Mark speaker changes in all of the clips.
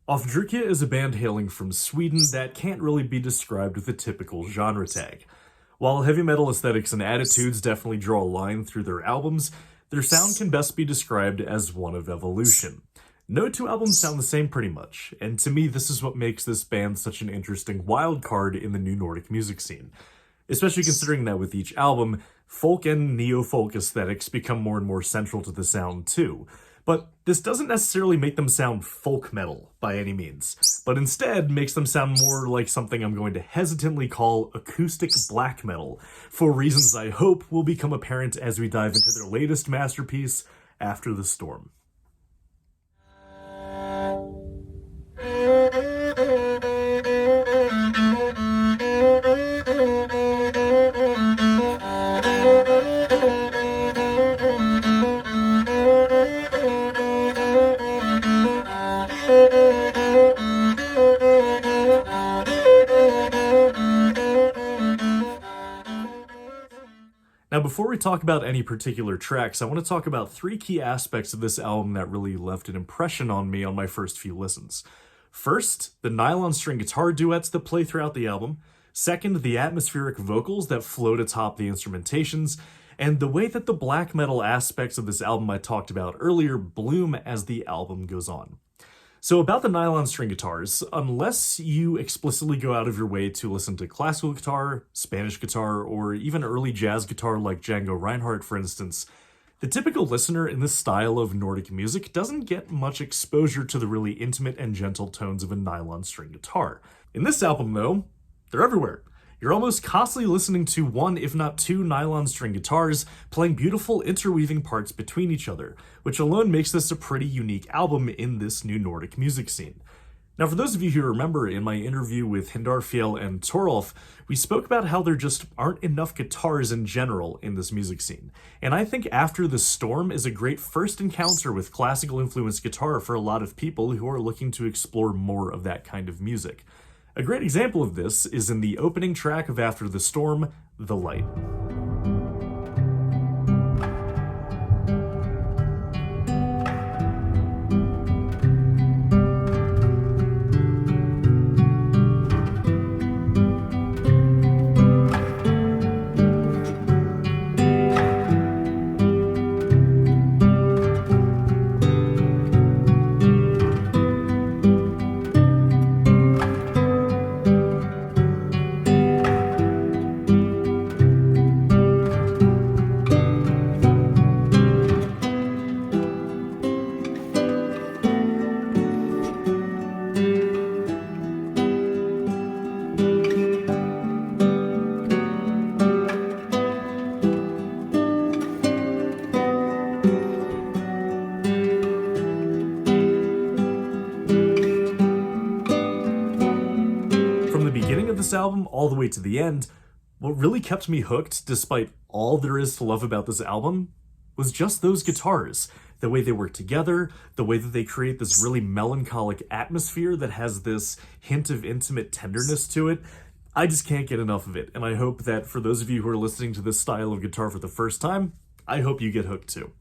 Speaker 1: Ofdrykkja is a band hailing from Sweden that can't really be described with a typical genre tag. While heavy metal aesthetics and attitudes definitely draw a line through their albums, their sound can best be described as one of evolution. No two albums sound the same pretty much, and to me this is what makes this band such an interesting wild card in the new Nordic music scene. Especially considering that with each album, folk and neofolk aesthetics become more and more central to the sound too. But this doesn't necessarily make them sound folk metal by any means, but instead makes them sound more like something I'm going to hesitantly call acoustic black metal, for reasons I hope will become apparent as we dive into their latest masterpiece, After the Storm. Now, before we talk about any particular tracks, I want to talk about three key aspects of this album that really left an impression on me on my first few listens. First, the nylon string guitar duets that play throughout the album. Second, the atmospheric vocals that float atop the instrumentations. And the way that the black metal aspects of this album I talked about earlier bloom as the album goes on. So about the nylon string guitars, unless you explicitly go out of your way to listen to classical guitar, Spanish guitar, or even early jazz guitar like Django Reinhardt, for instance, the typical listener in this style of Nordic music doesn't get much exposure to the really intimate and gentle tones of a nylon string guitar. In this album, though, they're everywhere. You're almost constantly listening to one, if not two, nylon string guitars playing beautiful interweaving parts between each other, which alone makes this a pretty unique album in this new Nordic music scene. Now, for those of you who remember, in my interview with Hindarfjell and Torolf, we spoke about how there just aren't enough guitars in general in this music scene. And I think After the Storm is a great first encounter with classical influenced guitar for a lot of people who are looking to explore more of that kind of music. A great example of this is in the opening track of After the Storm, The Light. This album all the way to the end, what really kept me hooked, despite all there is to love about this album, was just those guitars. The way they work together, the way that they create this really melancholic atmosphere that has this hint of intimate tenderness to it. I just can't get enough of it, and I hope that for those of you who are listening to this style of guitar for the first time, I hope you get hooked too.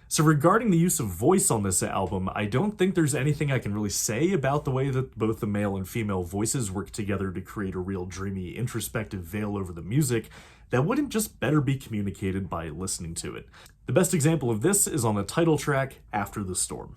Speaker 1: So regarding the use of voice on this album, I don't think there's anything I can really say about the way that both the male and female voices work together to create a real dreamy, introspective veil over the music that wouldn't just better be communicated by listening to it. The best example of this is on the title track, After the Storm.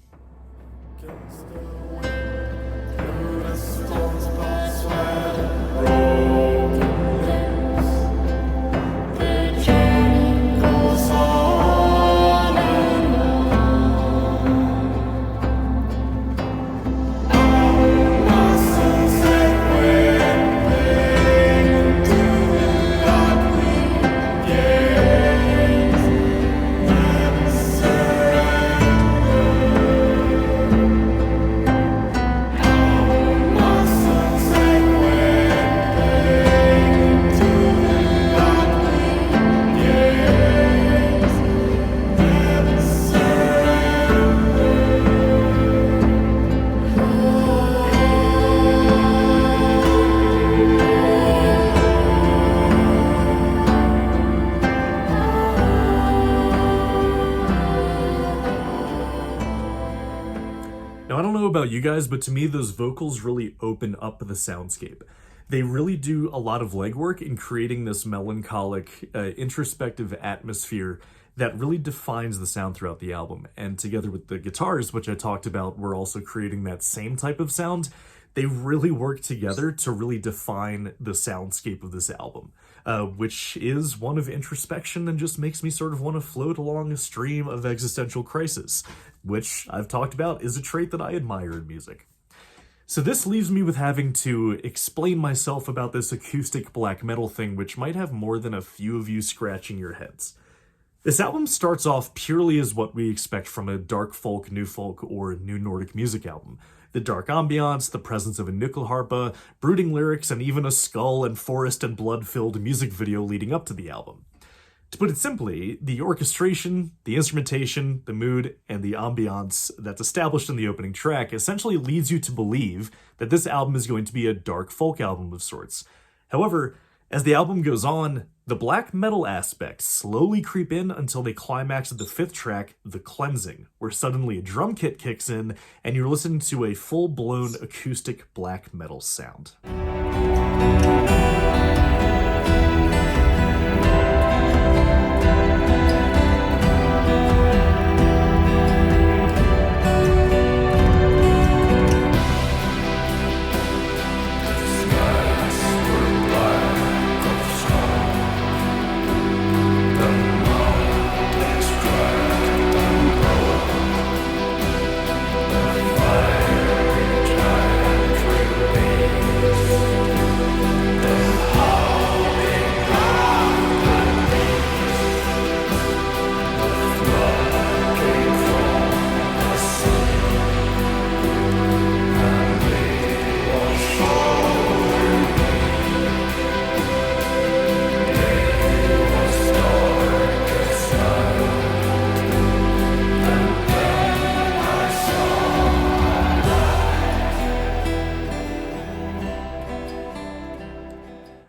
Speaker 1: about you guys, but to me, those vocals really open up the soundscape. They really do a lot of legwork in creating this melancholic, introspective atmosphere that really defines the sound throughout the album. And together with the guitars, which I talked about, we're also creating that same type of sound. They really work together to really define the soundscape of this album, which is one of introspection and just makes me sort of want to float along a stream of existential crisis, which I've talked about is a trait that I admire in music. So this leaves me with having to explain myself about this acoustic black metal thing, which might have more than a few of you scratching your heads. This album starts off purely as what we expect from a dark folk, new folk, or new Nordic music album. The dark ambiance, the presence of a nyckelharpa, brooding lyrics, and even a skull and forest and blood-filled music video leading up to the album. To put it simply, the orchestration, the instrumentation, the mood, and the ambiance that's established in the opening track essentially leads you to believe that this album is going to be a dark folk album of sorts. However, as the album goes on, the black metal aspects slowly creep in until they climax at the fifth track, The Cleansing, where suddenly a drum kit kicks in and you're listening to a full-blown acoustic black metal sound.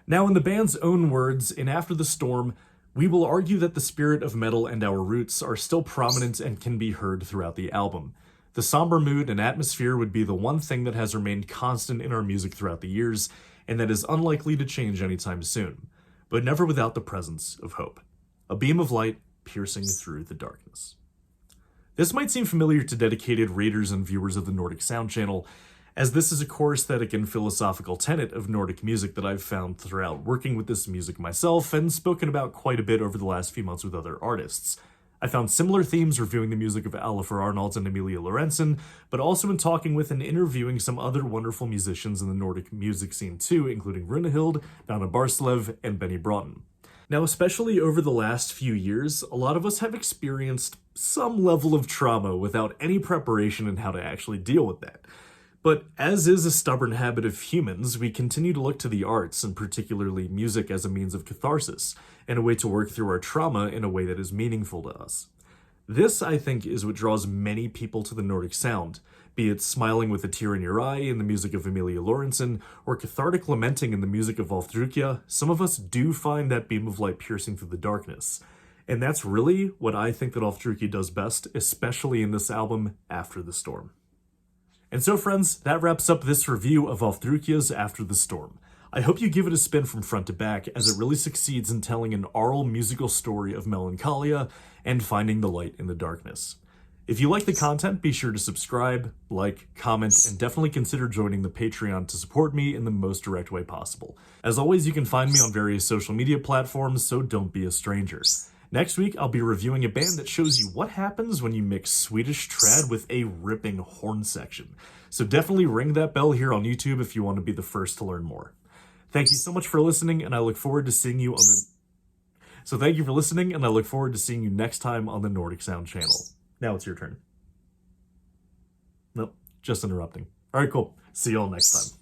Speaker 1: Now, in the band's own words, in After the Storm, we will argue that the spirit of metal and our roots are still prominent and can be heard throughout the album. The somber mood and atmosphere would be the one thing that has remained constant in our music throughout the years, and that is unlikely to change anytime soon, but never without the presence of hope. A beam of light piercing through the darkness. This might seem familiar to dedicated readers and viewers of the Nordic Sound channel, as this is a core aesthetic and philosophical tenet of Nordic music that I've found throughout working with this music myself and spoken about quite a bit over the last few months with other artists. I found similar themes reviewing the music of Alafur Arnalds and Emilia Lorentzen, but also in talking with and interviewing some other wonderful musicians in the Nordic music scene too, including Runehild, Dana Barslev, and Benny Broughton. Now, especially over the last few years, a lot of us have experienced some level of trauma without any preparation in how to actually deal with that. But as is a stubborn habit of humans, we continue to look to the arts, and particularly music, as a means of catharsis, and a way to work through our trauma in a way that is meaningful to us. This, I think, is what draws many people to the Nordic sound, be it smiling with a tear in your eye in the music of Emilia Lorentzen, or cathartic lamenting in the music of Ofdrykkja. Some of us do find that beam of light piercing through the darkness. And that's really what I think that Ofdrykkja does best, especially in this album, After the Storm. And so, friends, that wraps up this review of Ofdrykkja's After the Storm. I hope you give it a spin from front to back, as it really succeeds in telling an aural musical story of melancholia and finding the light in the darkness. If you like the content, be sure to subscribe, like, comment, and definitely consider joining the Patreon to support me in the most direct way possible. As always, you can find me on various social media platforms, so don't be a stranger. Next week, I'll be reviewing a band that shows you what happens when you mix Swedish trad with a ripping horn section. So definitely ring that bell here on YouTube if you want to be the first to learn more. Thank you so much for listening, and I look forward to seeing you on the... thank you for listening, and I look forward to seeing you next time on the Nordic Sound channel. Now it's your turn. Nope, just interrupting. All right, cool. See you all next time.